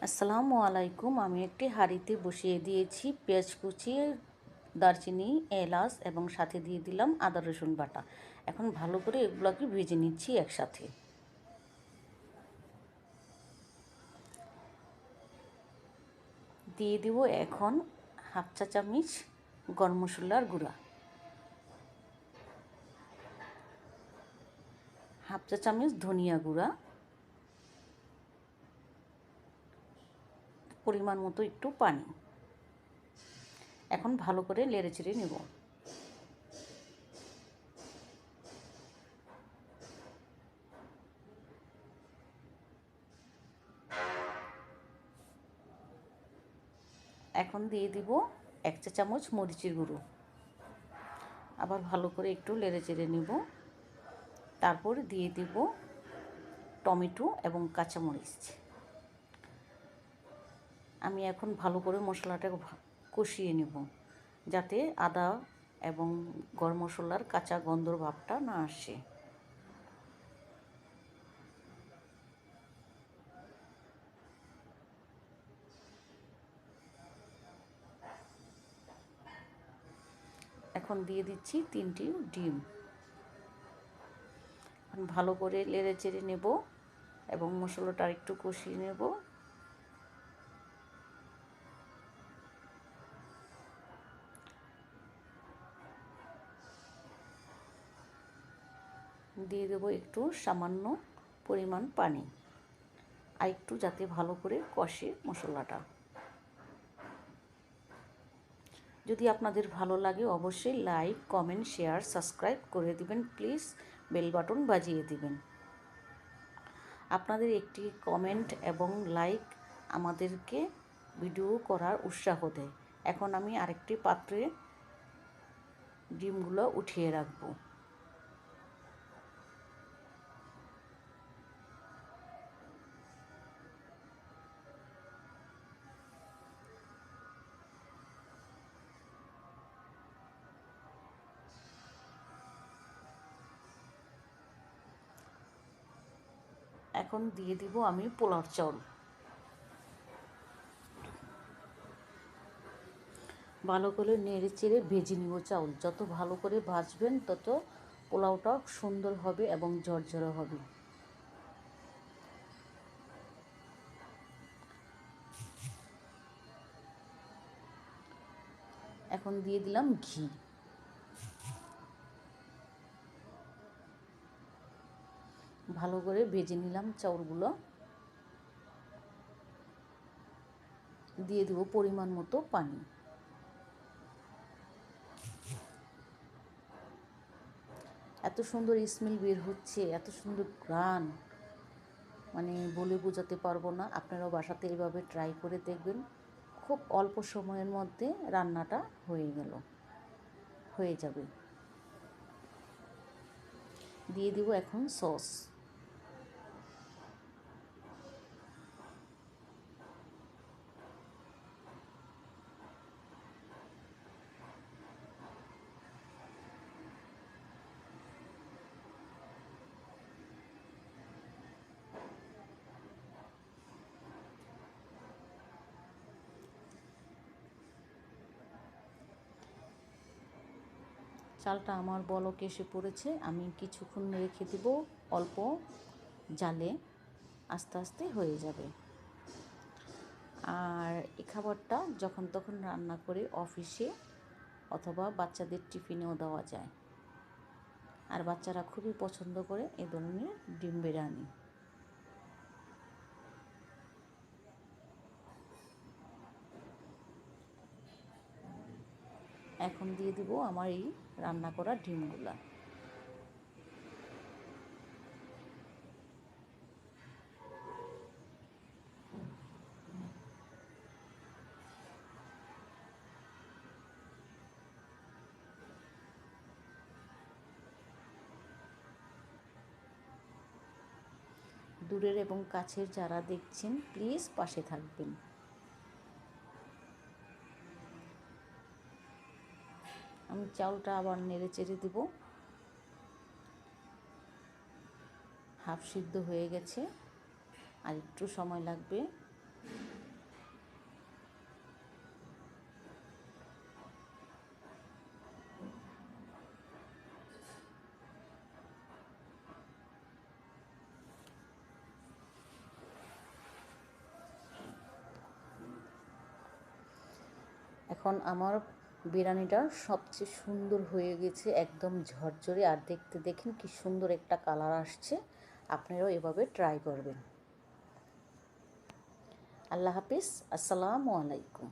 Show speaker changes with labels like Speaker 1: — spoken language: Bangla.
Speaker 1: আসসালামু আলাইকুম। আমি একটি হাঁড়িতে বসিয়ে দিয়েছি পেঁয়াজ কুচি, দারচিনি, এলাচ এবং সাথে দিয়ে দিলাম আদা রসুন বাটা। এখন ভালো করে এগুলোকে ভেজে নিচ্ছি একসাথে। দিয়ে দিব এখন হাফ চা চামচ গরম মশলার গুঁড়া, হাফ চা চামচ ধনিয়া গুঁড়া, পরিমাণ মতো একটু পানি। এখন ভালো করে নেড়ে চেড়ে নেব। এখন দিয়ে দিব 1 চা চামচ মরিচের গুঁড়ো। আবার ভালো করে একটু নেড়ে চেড়ে নেব। তারপর দিয়ে দিব টমেটো এবং কাঁচামরিচ। আমি এখন ভালো করে মশলাটাকে কষিয়ে নেব, যাতে আদা এবং গরম মশলার কাঁচা গন্ধর ভাবটা না আসে। এখন দিয়ে দিচ্ছি 3টি ডিম। এখন ভালো করে নেড়ে চেড়ে নেব এবং মশলাটা একটু কষিয়ে নেব। দিয়ে দেবো একটু সামান্য পরিমাণ পানি, আর একটু যাতে ভালো করে কষে মশলাটা। যদি আপনাদের ভালো লাগে অবশ্যই লাইক, কমেন্ট, শেয়ার, সাবস্ক্রাইব করে দিবেন। প্লিজ বেল বাটন বাজিয়ে দিবেন। আপনাদের একটি কমেন্ট এবং লাইক আমাদেরকে ভিডিও করার উৎসাহ দেয়। এখন আমি আরেকটি পাত্রে ডিমগুলো উঠিয়ে রাখবো। এখন দিয়ে দিব আমি পোলাও চাউল। ভালো করে নেড়ে চেড়ে ভেজে নিব চাউল। যত ভালো করে ভাজবেন তত পোলাওটা সুন্দর হবে এবং ঝরঝরে হবে। এখন দিয়ে দিলাম ঘি। ভালো করে ভেজে নিলাম চাউলগুলো। দিয়ে দেব পরিমাণ মতো পানি। এত সুন্দর স্মেল বের হচ্ছে, এত সুন্দর ঘ্রাণ, মানে বলে বোঝাতে পারবো না। আপনারাও বাসাতে এইভাবে ট্রাই করে দেখবেন। খুব অল্প সময়ের মধ্যে রান্নাটা হয়ে যাবে। দিয়ে দিব এখন সস। চালটা আমার বলক এসে পড়েছে। আমি কিছুক্ষণ রেখে দেব অল্প জালে, আস্তে আস্তে হয়ে যাবে। আর এই খাবারটা যখন তখন রান্না করে অফিসে অথবা বাচ্চাদের টিফিনেও দেওয়া যায়। আর বাচ্চারা খুবই পছন্দ করে এ ধরনের ডিম বিরিয়ানি। এখন দিয়ে দিব আমার এই রান্না করা ডিমগুলা। দূরের এবং কাছের যারা দেখছেন প্লিজ পাশে থাকবেন। আমি চাউলটা আবার নেড়ে চেড়ে দেব। হাফ সিদ্ধ হয়ে গেছে, আর একটু সময় লাগবে। এখন আমার বিরিয়ানিটা সবচেয়ে সুন্দর হয়ে গেছে, একদম ঝরঝরে। আর দেখতে দেখেন কি সুন্দর একটা কালার আসছে। আপনারাও এভাবে ট্রাই করবেন। আল্লাহ হাফিজ, আসসালামু আলাইকুম।